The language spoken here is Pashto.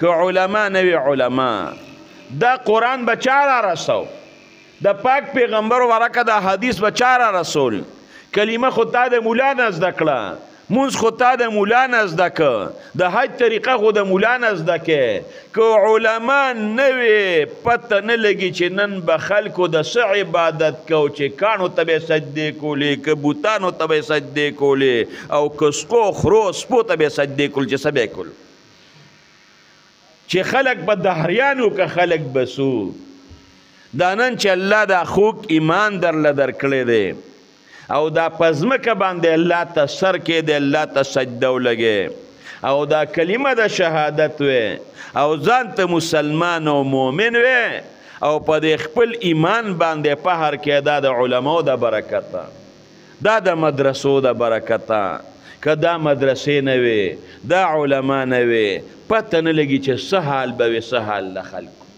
که علما نه وي علما دا قرآن به چا را رسو د پاک پیغمبر ورکه دا حدیث به چا را رسول کلمه خو تا د مولا نه زده کړه مونځ خو تا د مولا نه زده که د حج طریقه خو د مولا نه زده کې که علما نه وي پته نه لګي چې نن به خلکو د څه عبادت کو چې کاڼو ته به سجدې کولې که بوتانو ته به سجدې کولې او که سپو خرو سپو ته به سجدې کول چې څه به کول چې خلک به دهریانو که خلک بسو دا نن چې الله دا خوږ ایمان درله درکړی دی او دا پزمکه باندې الله ته سر کې دی الله ته سجده ولګې او دا کلمه د شهادت وی او ځان ته مسلمان او مؤمن وی او په دې خپل ایمان باندې فخر کې دا د علماو د برکته دا د مدرسو د برکته که دا مدرسې نه وي دا علما نه وي پته نه لګي چې څه حال به وي څه حال د خلکو